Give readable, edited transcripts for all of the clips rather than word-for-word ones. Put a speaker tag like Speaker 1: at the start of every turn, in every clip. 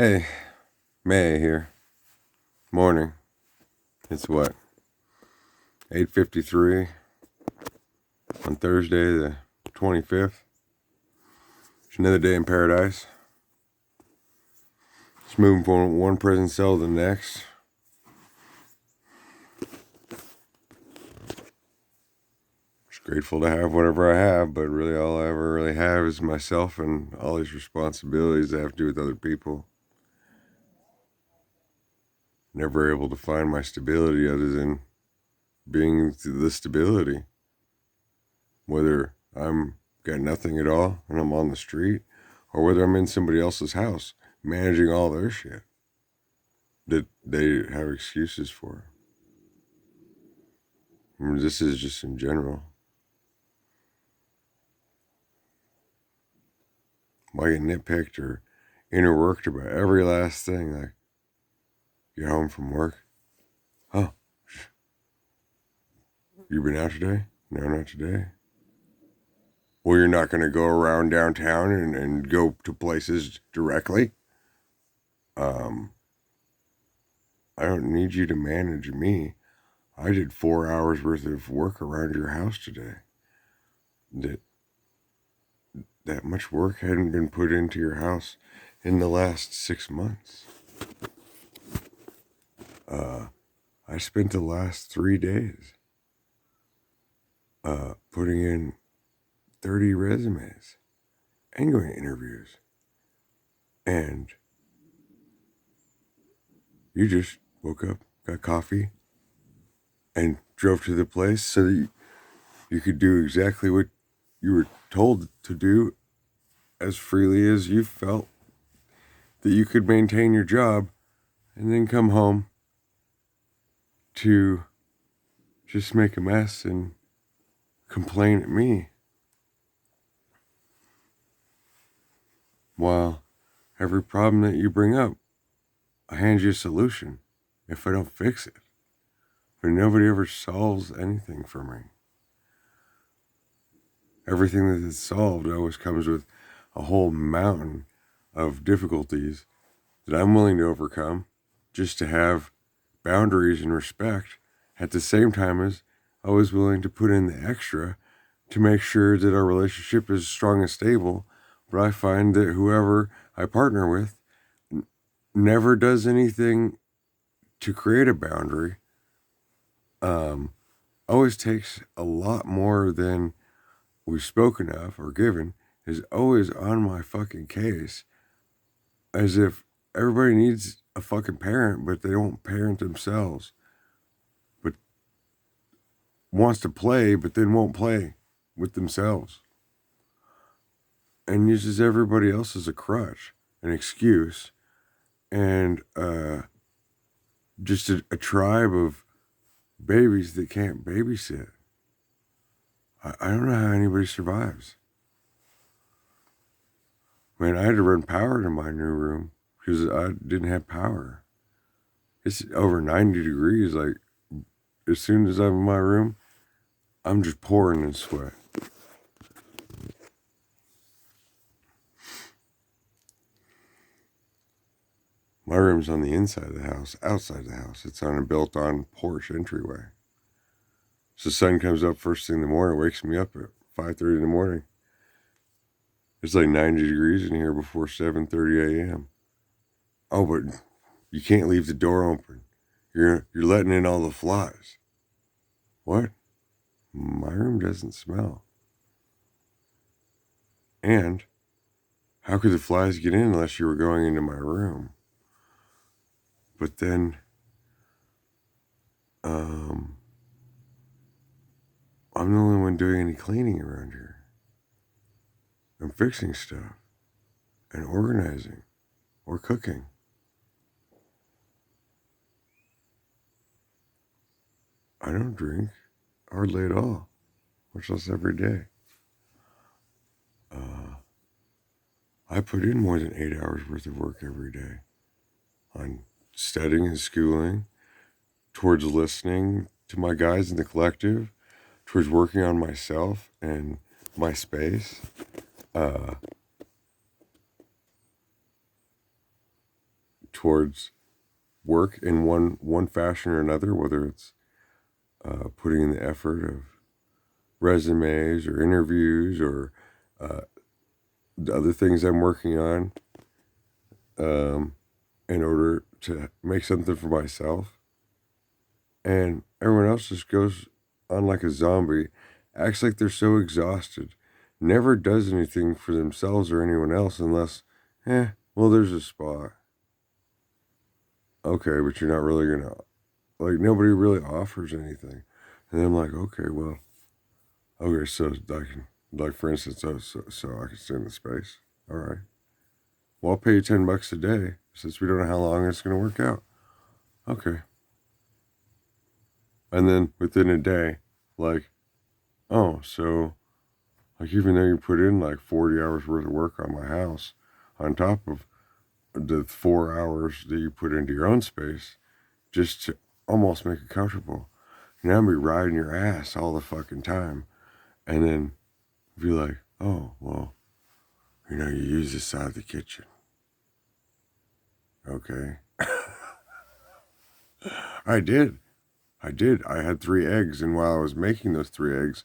Speaker 1: Hey, May here. Morning. It's what? 8:53 on Thursday the 25th. It's another day in paradise. Just moving from one prison cell to the next. Just grateful to have whatever I have, but really all I ever really have is myself and all these responsibilities that have to do with other people. Never able to find my stability other than being the stability. Whether I'm got nothing at all and I'm on the street, or whether I'm in somebody else's house managing all their shit that they have excuses for. I mean, this is just in general. Why get nitpicked or interworked about every last thing? Like, you're home from work. Oh, you been out today? No, not today. Well, you're not going to go around downtown and go to places directly. I don't need you to manage me. I did 4 hours worth of work around your house today. That much work hadn't been put into your house in the last 6 months. I spent the last 3 days putting in 30 resumes and going to interviews. And you just woke up, got coffee, and drove to the place so that you could do exactly what you were told to do as freely as you felt that you could maintain your job, and then come home to just make a mess and complain at me. While every problem that you bring up, I hand you a solution if I don't fix it. But nobody ever solves anything for me. Everything that is solved always comes with a whole mountain of difficulties that I'm willing to overcome just to have boundaries and respect, at the same time as I was willing to put in the extra to make sure that our relationship is strong and stable. But I find that whoever I partner with never does anything to create a boundary. Always takes a lot more than we've spoken of or given, is always on my fucking case, as if everybody needs a fucking parent, but they don't parent themselves. But wants to play, but then won't play with themselves. And uses everybody else as a crutch, an excuse, and just a tribe of babies that can't babysit. I don't know how anybody survives. Man, I had to run power to my new room because I didn't have power. It's over 90 degrees. Like, as soon as I'm in my room, I'm just pouring in sweat. My room's on the inside of the house, outside the house. It's on a built-on porch entryway. So the sun comes up first thing in the morning, wakes me up at 5:30 in the morning. It's like 90 degrees in here before 7:30 a.m. Oh, but you can't leave the door open. You're letting in all the flies. What? My room doesn't smell. And how could the flies get in unless you were going into my room? But then, I'm the only one doing any cleaning around here. I'm fixing stuff and organizing or cooking. I don't drink hardly at all, much less every day. I put in more than 8 hours worth of work every day on studying and schooling, towards listening to my guys in the collective, towards working on myself and my space. towards work in one fashion or another, whether it's putting in the effort of resumes or interviews or the other things I'm working on in order to make something for myself. And everyone else just goes on like a zombie, acts like they're so exhausted, never does anything for themselves or anyone else unless, well, there's a spot. Okay, but you're not really gonna, like, nobody really offers anything. And I'm like, okay, well, okay, so like for instance, so I can stay in the space. All right. Well, I'll pay you $10 a day since we don't know how long it's gonna work out. Okay. And then within a day, like, oh, so like even though you put in like 40 hours worth of work on my house, on top of the 4 hours that you put into your own space, just to almost make it comfortable, now be riding your ass all the fucking time, and then be like, oh, well, you use this side of the kitchen. Okay. I did. I had 3 eggs, and while I was making those 3 eggs,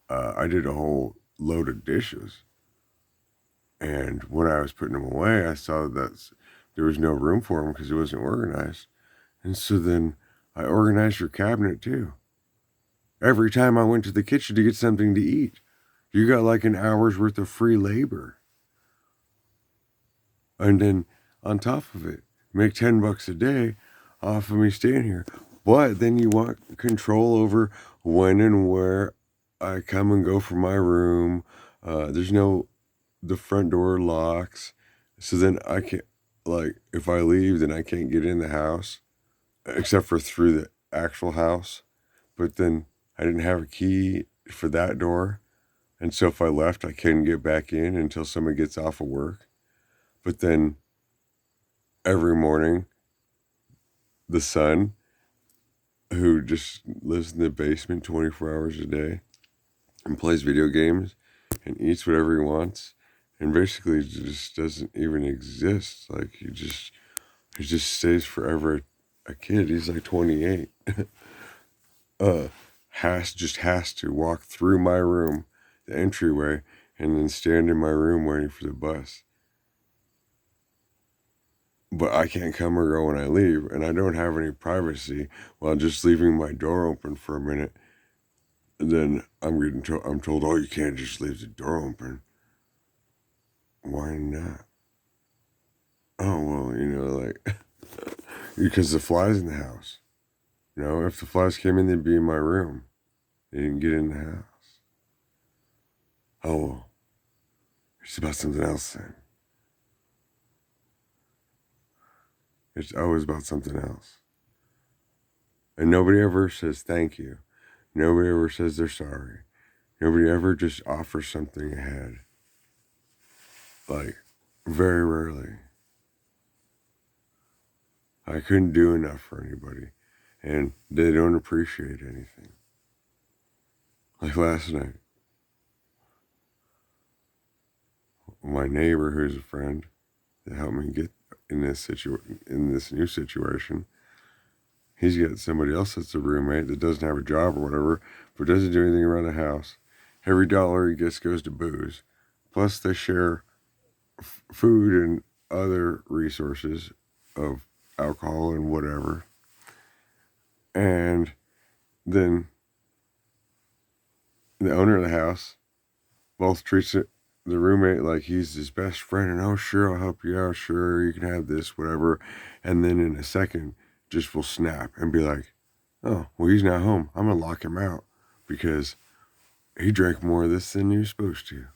Speaker 1: I did a whole load of dishes. And when I was putting them away, I saw that there was no room for them because it wasn't organized. And so then I organized your cabinet too. Every time I went to the kitchen to get something to eat, you got like an hour's worth of free labor. And then on top of it, make $10 a day off of me staying here. But then you want control over when and where I come and go from my room. The front door locks. So then I can't, like, if I leave, then I can't get in the house, except for through the actual house. But then I didn't have a key for that door. And so if I left, I couldn't get back in until someone gets off of work. But then every morning, the son, who just lives in the basement 24 hours a day and plays video games and eats whatever he wants and basically just doesn't even exist. Like he just stays forever a kid. He's like 28. Has to walk through my room, the entryway, and then stand in my room waiting for the bus. But I can't come or go when I leave, and I don't have any privacy while just leaving my door open for a minute. And then I'm told, oh, you can't just leave the door open. Why not? Oh, well, like, because the flies in the house. If the flies came in, they'd be in my room. They didn't get in the house. Oh, well, it's about something else then. It's always about something else. And nobody ever says thank you. Nobody ever says they're sorry. Nobody ever just offers something ahead. Like, very rarely. I couldn't do enough for anybody. And they don't appreciate anything. Like last night, my neighbor, who's a friend, that helped me get in this new situation, he's got somebody else that's a roommate that doesn't have a job or whatever, but doesn't do anything around the house. Every dollar he gets goes to booze. Plus, they share food and other resources of alcohol and whatever. And then the owner of the house both treats the roommate like he's his best friend, and oh, sure, I'll help you out, sure, you can have this, whatever. And then in a second, just will snap and be like, oh, well, he's not home. I'm going to lock him out because he drank more of this than he was supposed to.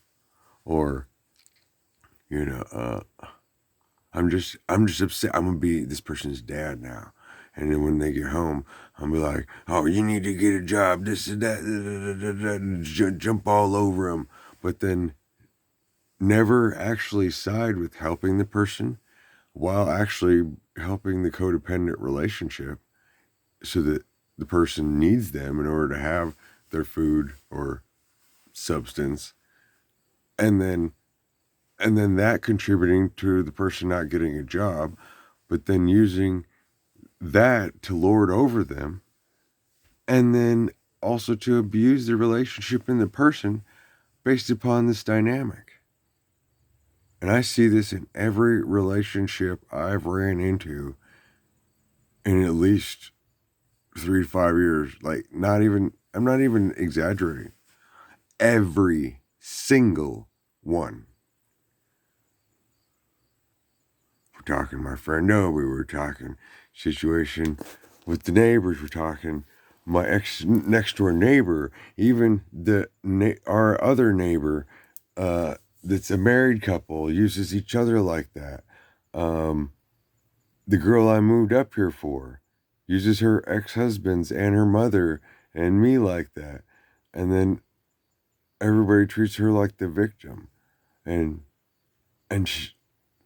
Speaker 1: Or, I'm just upset. I'm going to be this person's dad now. And then when they get home, I'll be like, oh, you need to get a job, this and that, and jump all over him. But then never actually side with helping the person while actually helping the codependent relationship so that the person needs them in order to have their food or substance. And then that contributing to the person not getting a job. but then using that to lord over them, and then also to abuse the relationship and the person based upon this dynamic. And I see this in every relationship I've ran into in at least 3 to 5 years. Like, I'm not even exaggerating. Every single one. We're talking my friend Nobi, we're talking situation with the neighbors, we're talking my ex next door neighbor, even our other neighbor that's a married couple uses each other like that. The girl I moved up here for uses her ex-husbands and her mother and me like that. And then everybody treats her like the victim. And and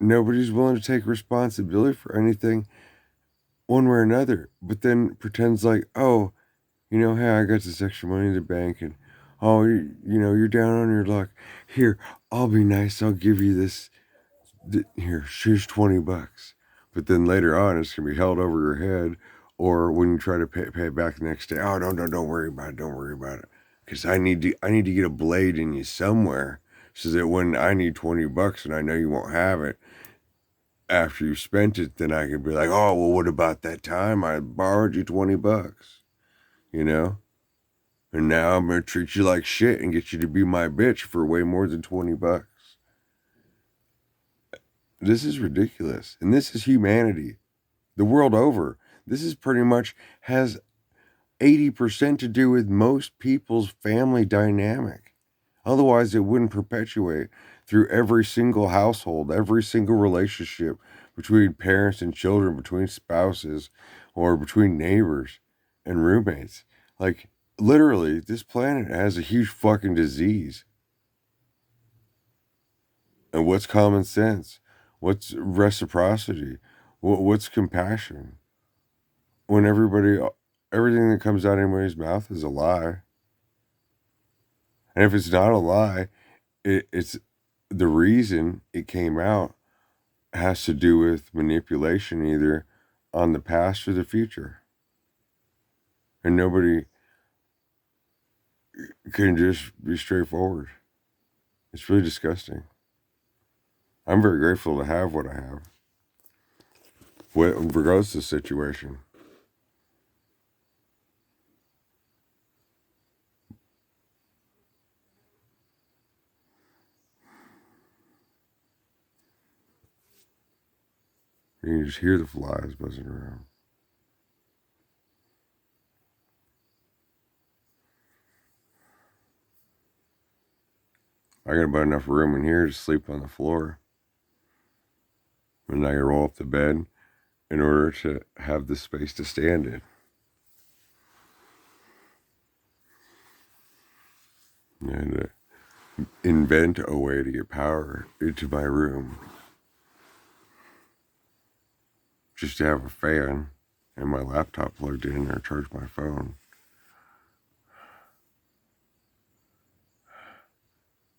Speaker 1: nobody's willing to take responsibility for anything one way or another, but then pretends like, oh, hey, I got this extra money in the bank, and oh, you're down on your luck. Here, I'll be nice. I'll give you this. Here, here's $20. But then later on, it's gonna be held over your head, or when you try to pay it back the next day, oh, don't worry about it. Don't worry about it, because I need to get a blade in you somewhere, so that when I need $20 and I know you won't have it after you spent it, then I could be like, oh, well, what about that time I borrowed you $20? You know? And now I'm going to treat you like shit and get you to be my bitch for way more than $20. This is ridiculous. And this is humanity. The world over. This is pretty much has 80% to do with most people's family dynamic. Otherwise, it wouldn't perpetuate through every single household, every single relationship between parents and children, between spouses, or between neighbors and roommates. Like, literally, this planet has a huge fucking disease. And what's common sense? What's reciprocity? What's compassion? When everything that comes out of anybody's mouth is a lie. And if it's not a lie, it's the reason it came out has to do with manipulation, either on the past or the future. And nobody can just be straightforward. It's really disgusting. I'm very grateful to have what I have, regardless of the situation. You can just hear the flies buzzing around. I got about enough room in here to sleep on the floor. And I can roll up the bed in order to have the space to stand in. And invent a way to get power into my room. Just to have a fan and my laptop plugged in or charge my phone.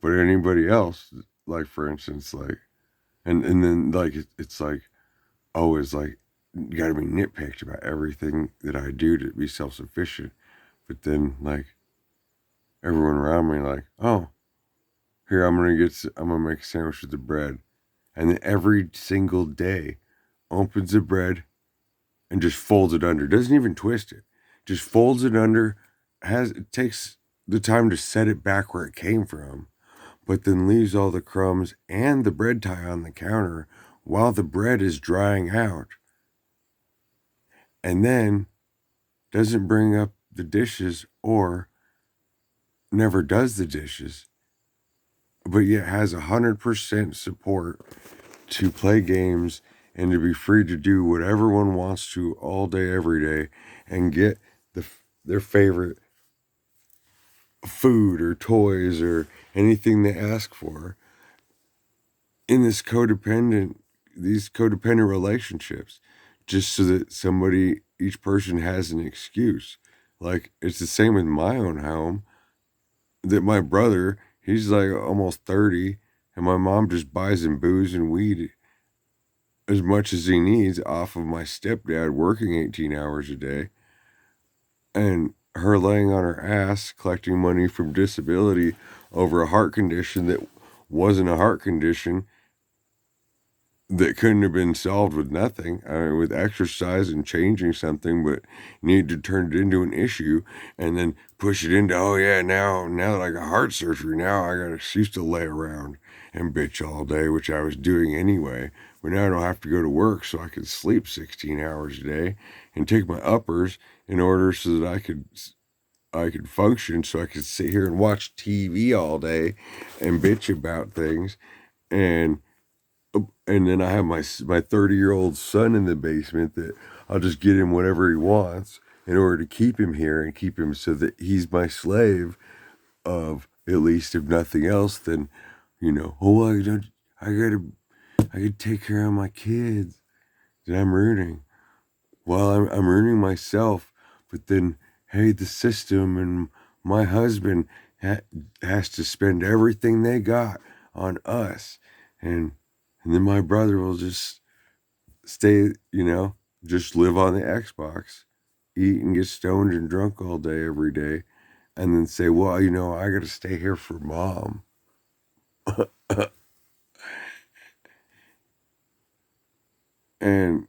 Speaker 1: But anybody else, like for instance, like, and then like it's like always like you got to be nitpicked about everything that I do to be self-sufficient. But then like everyone around me like, oh, here I'm gonna make a sandwich with the bread, and then every single day opens the bread and just folds it under. Doesn't even twist it. Just folds it under. Takes the time to set it back where it came from, but then leaves all the crumbs and the bread tie on the counter while the bread is drying out. And then doesn't bring up the dishes or never does the dishes, but yet has 100% support to play games and to be free to do whatever one wants to all day, every day, and get their favorite food or toys or anything they ask for in these codependent relationships, just so that each person has an excuse. Like, it's the same with my own home, that my brother, he's like almost 30, and my mom just buys him booze and weed as much as he needs off of my stepdad working 18 hours a day, and her laying on her ass collecting money from disability over a heart condition that wasn't a heart condition, that couldn't have been solved with nothing. I mean, with exercise and changing something, but need to turn it into an issue and then push it into, oh yeah, now that I got heart surgery, now I got an excuse to lay around and bitch all day, which I was doing anyway. But now I don't have to go to work, so I can sleep 16 hours a day and take my uppers in order so that I could function, so I could sit here and watch TV all day and bitch about things. And then I have my 30-year-old son in the basement that I'll just get him whatever he wants in order to keep him here and keep him so that he's my slave of, at least if nothing else, then, oh, I gotta take care of my kids that I'm ruining. Well, I'm ruining myself, but then, hey, the system and my husband has to spend everything they got on us, and then my brother will just stay, just live on the Xbox, eat and get stoned and drunk all day, every day, and then say, well, I got to stay here for mom. And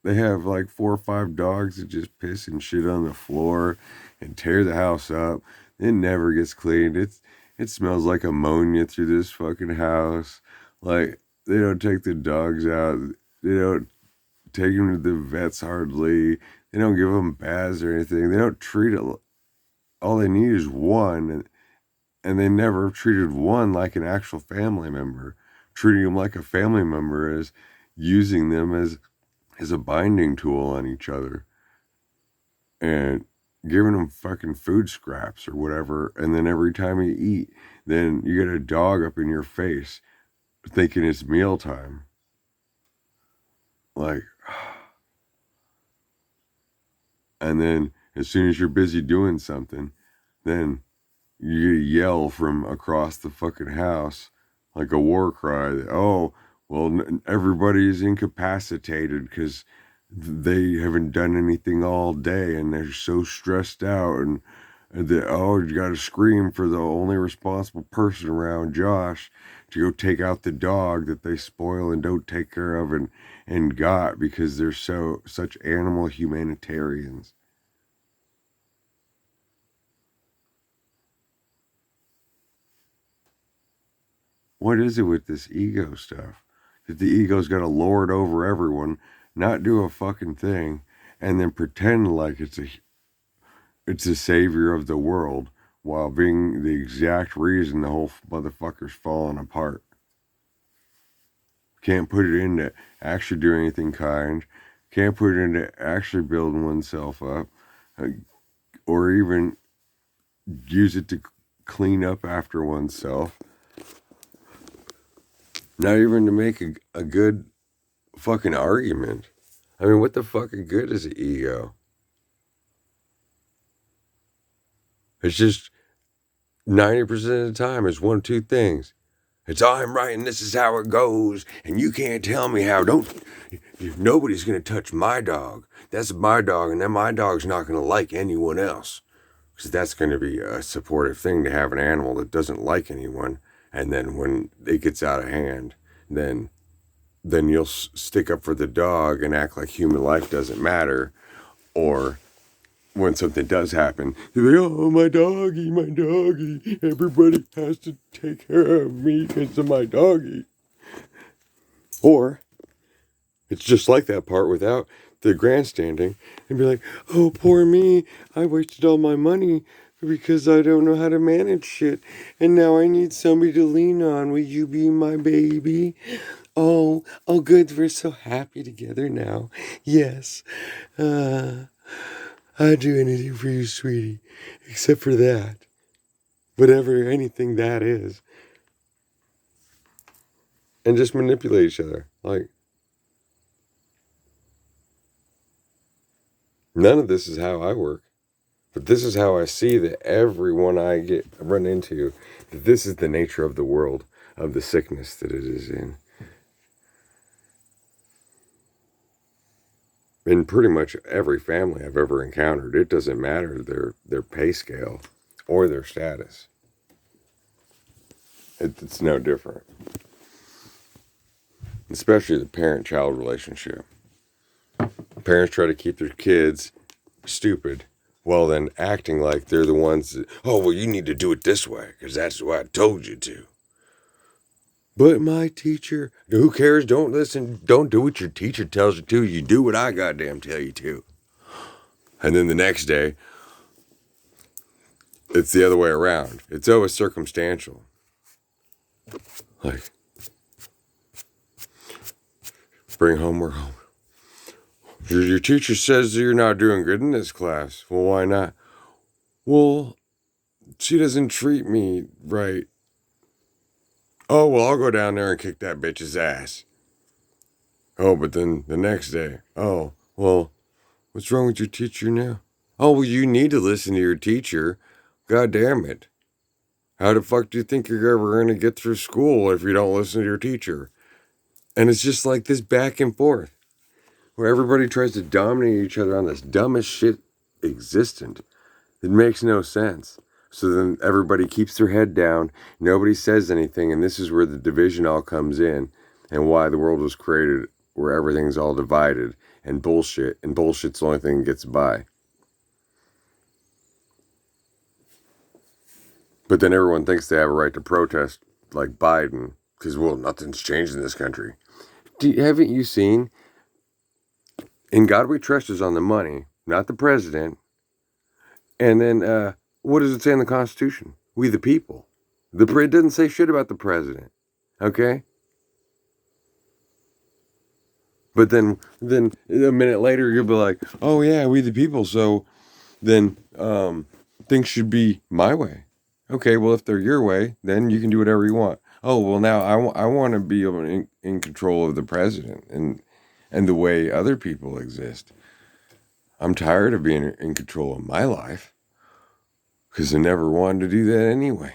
Speaker 1: they have like 4 or 5 dogs that just piss and shit on the floor and tear the house up. It never gets cleaned. It smells like ammonia through this fucking house. Like, they don't take the dogs out. They don't take them to the vets hardly. They don't give them baths or anything. They don't treat it. All they need is one, and they never treated one like an actual family member. Treating them like a family member is using them as a binding tool on each other, and giving them fucking food scraps or whatever. And then every time you eat, then you get a dog up in your face thinking it's mealtime. Like, and then as soon as you're busy doing something, then you yell from across the fucking house like a war cry. Oh, well, everybody's incapacitated because they haven't done anything all day and they're so stressed out, and that, oh, you got to scream for the only responsible person around, Josh, to go take out the dog that they spoil and don't take care of and got, because they're such animal humanitarians. What is it with this ego stuff? That the ego's got to lord over everyone, not do a fucking thing, and then pretend like it's a savior of the world, while being the exact reason the whole motherfucker's falling apart. Can't put it into actually doing anything kind. Can't put it into actually building oneself up, uh, or even use it to clean up after oneself. Not even to make a good fucking argument. I mean, what the fucking good is the ego? It's just 90% of the time it's one of two things. It's, I'm right and this is how it goes, and you can't tell me how. Nobody's gonna touch my dog. That's my dog, and then my dog's not gonna like anyone else. Because that's gonna be a supportive thing, to have an animal that doesn't like anyone, and then when it gets out of hand, then you'll stick up for the dog and act like human life doesn't matter. Or when something does happen, you're like, oh, my doggy, everybody has to take care of me because of my doggy. Or it's just like that part without the grandstanding, and be like, oh, poor me, I wasted all my money because I don't know how to manage shit, and now I need somebody to lean on. Will you be my baby? Oh, good, we're so happy together now. Yes, I'd do anything for you, sweetie, except for that. Whatever, anything that is. And just manipulate each other. Like, none of this is how I work. But this is how I see that everyone I run into, that this is the nature of the world, of the sickness that it is in. in pretty much every family I've ever encountered. It doesn't matter their pay scale or their status. It's no different. Especially the parent-child relationship. Parents try to keep their kids stupid while then acting like they're the ones that, oh, well, you need to do it this way because that's what I told you to. But my teacher, who cares? Don't listen. Don't do what your teacher tells you to. You do what I goddamn tell you to. And then the next day, it's the other way around. It's always circumstantial. Like, bring homework home. Your teacher says you're not doing good in this class. Well, why not? Well, she doesn't treat me right. Oh, well, I'll go down there and kick that bitch's ass. Oh, but then the next day, oh, well, what's wrong with your teacher now? Oh, well, you need to listen to your teacher. God damn it. How the fuck do you think you're ever going to get through school if you don't listen to your teacher? And it's just like this back and forth, where everybody tries to dominate each other on this dumbest shit existent. It makes no sense. So then everybody keeps their head down, nobody says anything, and this is where the division all comes in, and why the world was created, where everything's all divided, and bullshit's the only thing that gets by. But then everyone thinks they have a right to protest, like Biden, because, well, nothing's changed in this country. Haven't you seen? In God We Trust is on the money, not the president. And then, what does it say in the Constitution? We the people. It doesn't say shit about the president. Okay? But then a minute later, you'll be like, oh yeah, we the people, so then things should be my way. Okay, well, if they're your way, then you can do whatever you want. Oh, well, now I want to be in control of the president and the way other people exist. I'm tired of being in control of my life because I never wanted to do that anyway.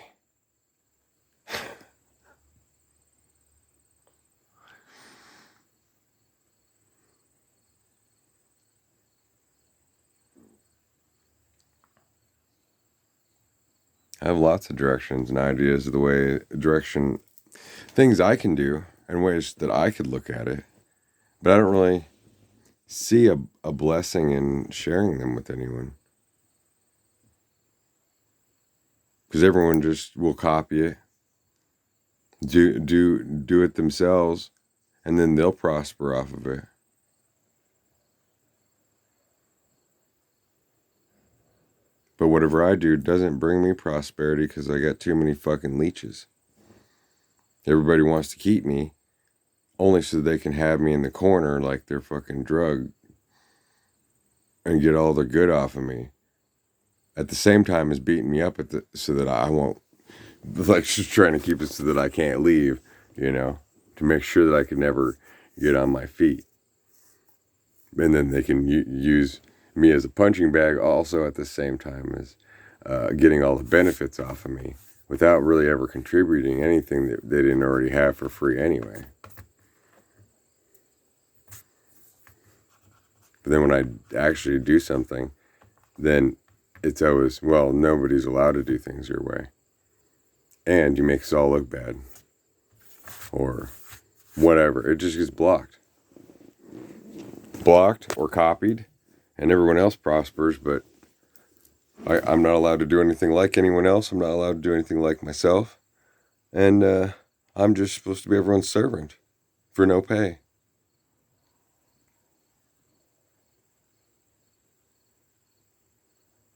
Speaker 1: I have lots of directions and ideas of things I can do and ways that I could look at it. But I don't really see a blessing in sharing them with anyone. Because everyone just will copy it, do it themselves, and then they'll prosper off of it. But whatever I do doesn't bring me prosperity because I got too many fucking leeches. Everybody wants to keep me only so they can have me in the corner like they're fucking drug and get all the good off of me. At the same time as beating me up so that I won't, like, just trying to keep it so that I can't leave, to make sure that I can never get on my feet. And then they can use me as a punching bag also at the same time as getting all the benefits off of me without really ever contributing anything that they didn't already have for free anyway. But then when I actually do something, then it's always, well, nobody's allowed to do things your way. And you make us all look bad. Or whatever. It just gets blocked. Blocked or copied. And everyone else prospers, but I'm not allowed to do anything like anyone else. I'm not allowed to do anything like myself. And I'm just supposed to be everyone's servant for no pay.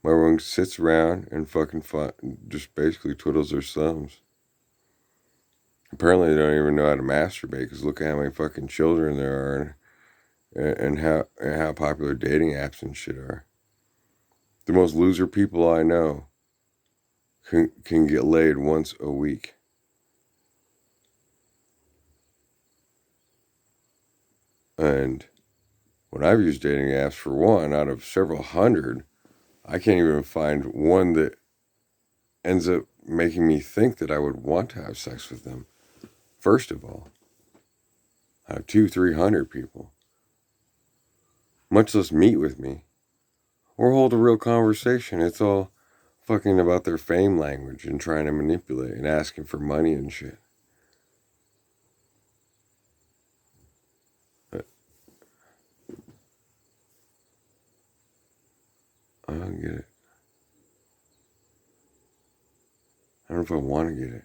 Speaker 1: Everyone sits around and fucking just basically twiddles their thumbs. Apparently they don't even know how to masturbate because look at how many fucking children there are and how popular dating apps and shit are. The most loser people I know can get laid once a week. And when I've used dating apps, for one, out of several hundred, I can't even find one that ends up making me think that I would want to have sex with them. First of all, I have 200-300 people. much less meet with me or hold a real conversation. It's all fucking about their fame language and trying to manipulate and asking for money and shit. But I don't get it. I don't know if I want to get it.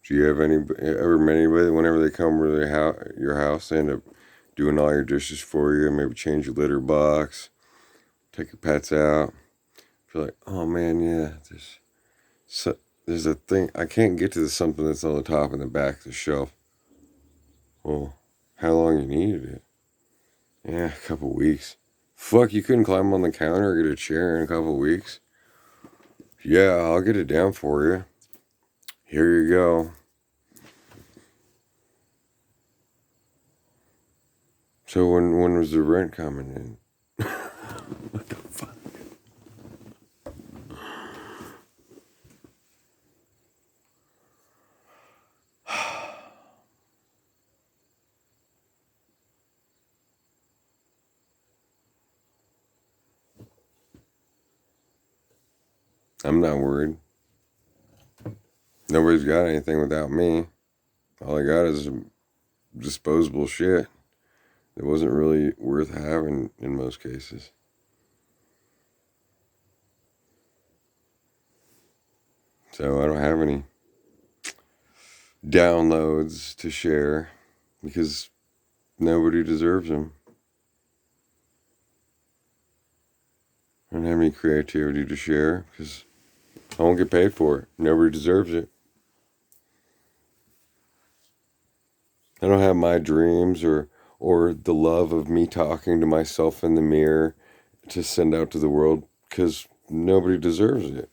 Speaker 1: Do you have ever met anybody whenever they come to your house, they end up doing all your dishes for you, maybe change your litter box, take your pets out? You're like, oh man, yeah, there's a thing I can't get to, something that's on the top and the back of the shelf. Well, how long you needed it? Yeah, a couple weeks. Fuck, you couldn't climb on the counter or get a chair in a couple weeks? Yeah, I'll get it down for you. Here you go. So when was the rent coming in? What the fuck? I'm not worried. Nobody's got anything without me. All I got is disposable shit that wasn't really worth having in most cases. So I don't have any downloads to share because nobody deserves them. I don't have any creativity to share because I won't get paid for it. Nobody deserves it. I don't have my dreams or the love of me talking to myself in the mirror to send out to the world because nobody deserves it.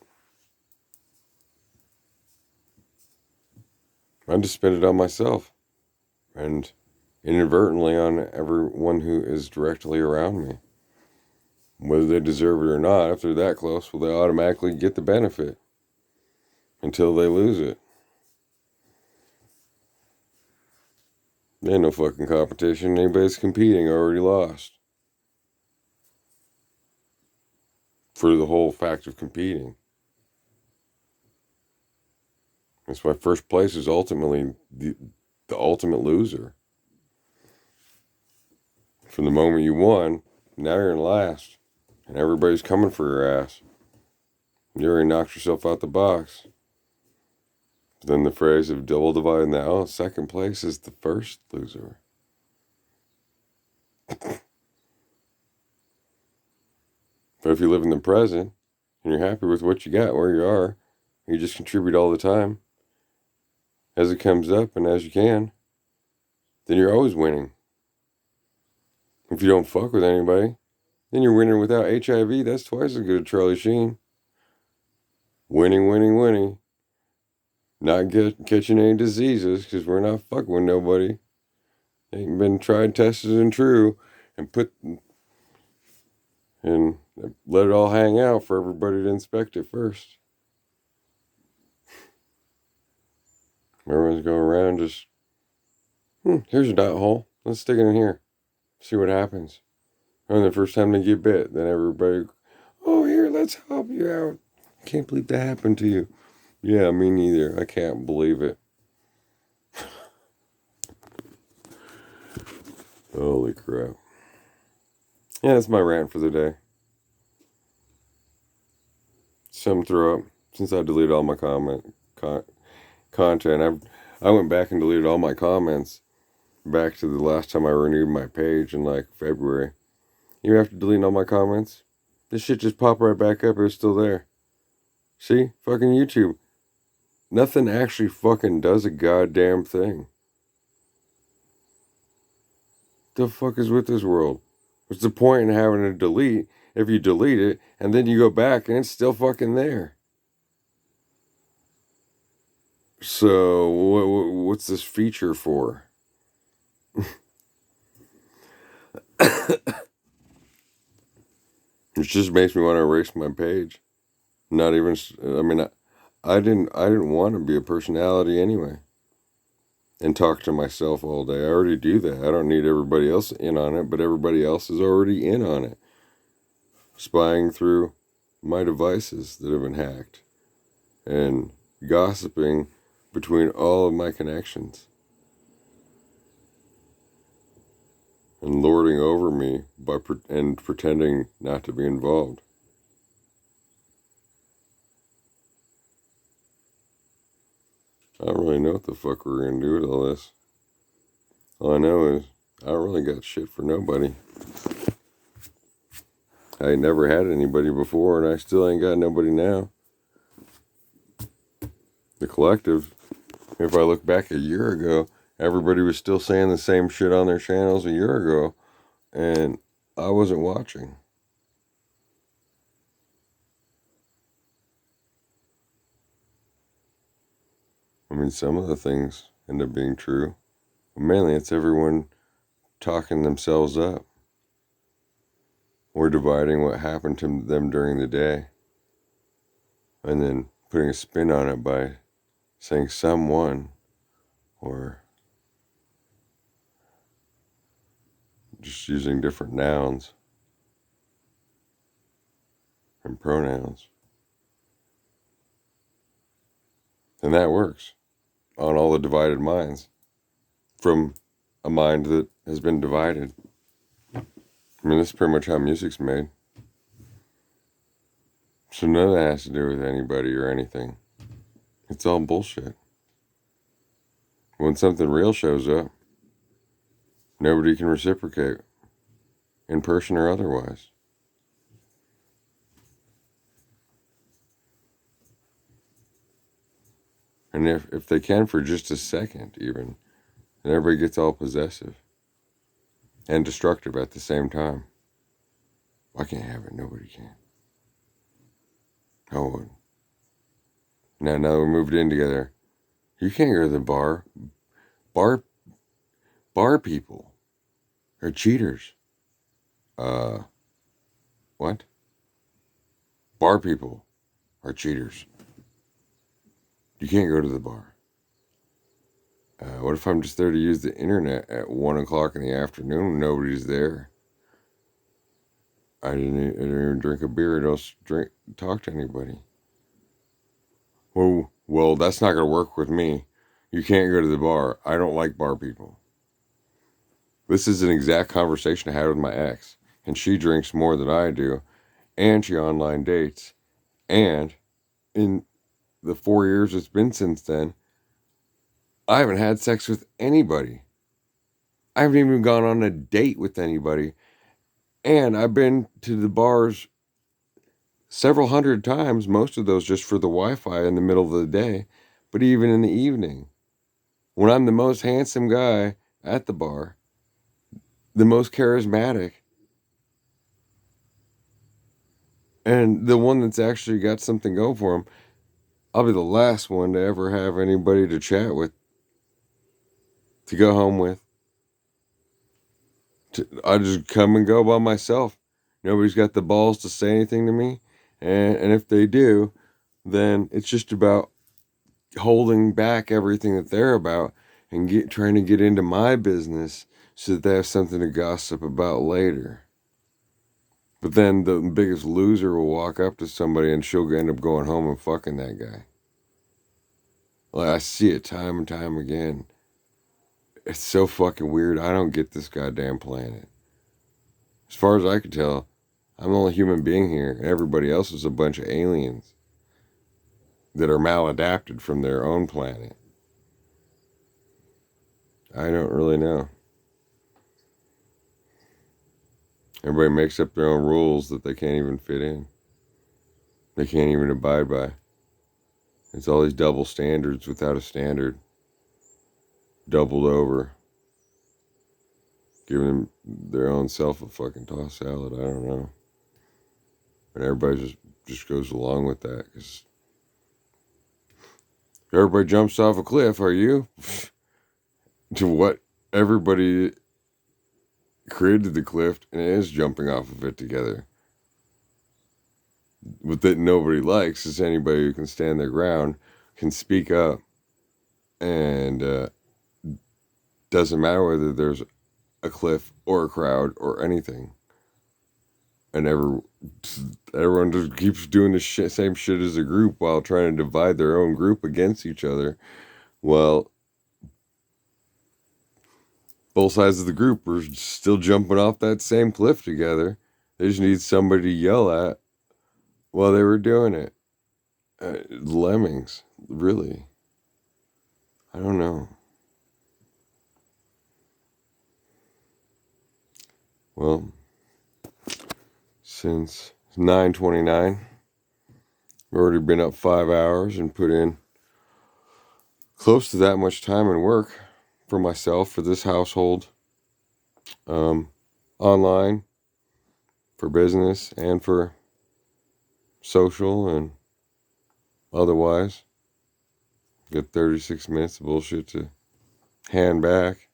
Speaker 1: I just spend it on myself and inadvertently on everyone who is directly around me. Whether they deserve it or not, if they're that close, well, they automatically get the benefit until they lose it. There ain't no fucking competition. Anybody's competing already lost. For the whole fact of competing. That's why first place is ultimately the ultimate loser. From the moment you won, now you're in last. And everybody's coming for your ass. You already knocked yourself out the box. Then the phrase of double divide now, second place is the first loser. But if you live in the present and you're happy with what you got, where you are, you just contribute all the time as it comes up and as you can, then you're always winning. If you don't fuck with anybody, then you're winning without HIV. That's twice as good as Charlie Sheen. Winning, winning, winning. Not catching any diseases because we're not fucking with nobody. Ain't been tried, tested, and true, and let it all hang out for everybody to inspect it first. Everyone's going around just, here's a dot hole. Let's stick it in here. See what happens. And the first time they get bit, then everybody, oh, here, let's help you out. I can't believe that happened to you. Yeah, me neither. I can't believe it. Holy crap. Yeah, that's my rant for the day. Some throw up. Since I deleted all my content, I went back and deleted all my comments back to the last time I renewed my page in like February. Even after deleting all my comments, this shit just popped right back up. It was still there. See? Fucking YouTube. Nothing actually fucking does a goddamn thing. The fuck is with this world? What's the point in having to delete if you delete it and then you go back and it's still fucking there. So what's this feature for? It just makes me want to erase my page. Not even. I mean, I didn't want to be a personality anyway. And talk to myself all day. I already do that. I don't need everybody else in on it, but everybody else is already in on it. Spying through my devices that have been hacked and gossiping between all of my connections and lording over me and pretending not to be involved. I don't really know what the fuck we're gonna do with all this. All I know is I don't really got shit for nobody. I ain't never had anybody before, and I still ain't got nobody now. The collective, if I look back a year ago, everybody was still saying the same shit on their channels a year ago, and I wasn't watching. I mean, some of the things end up being true, but mainly it's everyone talking themselves up or dividing what happened to them during the day and then putting a spin on it by saying someone or just using different nouns and pronouns. And that works on all the divided minds from a mind that has been divided. I mean, that's pretty much how music's made. So none of that has to do with anybody or anything. It's all bullshit. When something real shows up, nobody can reciprocate, in person or otherwise. And if they can for just a second even, then everybody gets all possessive and destructive at the same time. I can't have it, nobody can. No one. Now that we moved in together, you can't go to the bar. Bar people are cheaters. What? Bar people are cheaters. You can't go to the bar. What if I'm just there to use the internet at 1 o'clock in the afternoon and nobody's there? I didn't even drink a beer. I don't talk to anybody. Well, that's not going to work with me. You can't go to the bar. I don't like bar people. This is an exact conversation I had with my ex, and she drinks more than I do, and she online dates, and in the 4 years it's been since then, I haven't had sex with anybody. I haven't even gone on a date with anybody, and I've been to the bars several hundred times, most of those just for the Wi-Fi in the middle of the day, but even in the evening, when I'm the most handsome guy at the bar, the most charismatic, and the one that's actually got something going for him, I'll be the last one to ever have anybody to chat with, to go home with. I just come and go by myself. Nobody's got the balls to say anything to me, and if they do, then it's just about holding back everything that they're about and trying to get into my business so that they have something to gossip about later. But then the biggest loser will walk up to somebody and she'll end up going home and fucking that guy. Like, I see it time and time again. It's so fucking weird. I don't get this goddamn planet. As far as I can tell, I'm the only human being here, and everybody else is a bunch of aliens that are maladapted from their own planet. I don't really know. Everybody makes up their own rules that they can't even fit in. They can't even abide by. It's all these double standards without a standard. Doubled over. Giving them their own self a fucking toss salad. I don't know. And everybody just goes along with that. Because everybody jumps off a cliff, are you? To what everybody created the cliff and is jumping off of it together. What that nobody likes is anybody who can stand their ground, can speak up, and doesn't matter whether there's a cliff or a crowd or anything. And everyone just keeps doing the same shit as a group while trying to divide their own group against each other. Well, both sides of the group are still jumping off that same cliff together. They just need somebody to yell at while they were doing it. Lemmings, really. I don't know. Well, since 9:29, I've already been up 5 hours and put in close to that much time and work for myself, for this household, online, for business, and for social and otherwise. Got 36 minutes of bullshit to hand back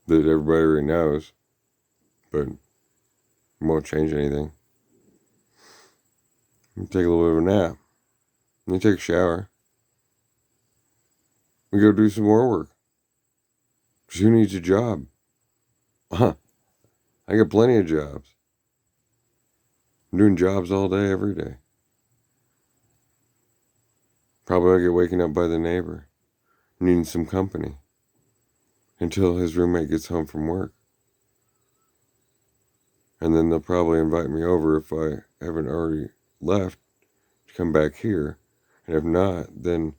Speaker 1: that everybody already knows, but it won't change anything. Take a little bit of a nap. Then take a shower. We go do some more work. Because who needs a job? I got plenty of jobs. I'm doing jobs all day, every day. Probably I'll get waken up by the neighbor, needing some company, until his roommate gets home from work. And then they'll probably invite me over if I haven't already left to come back here. And if not, then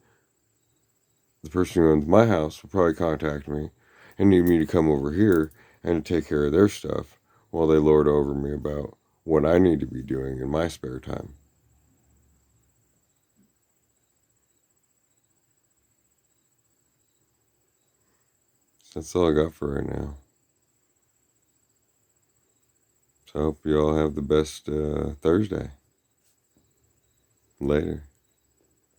Speaker 1: the person who owns my house will probably contact me and need me to come over here and to take care of their stuff while they lord over me about what I need to be doing in my spare time. So that's all I got for right now. So I hope you all have the best Thursday. Later.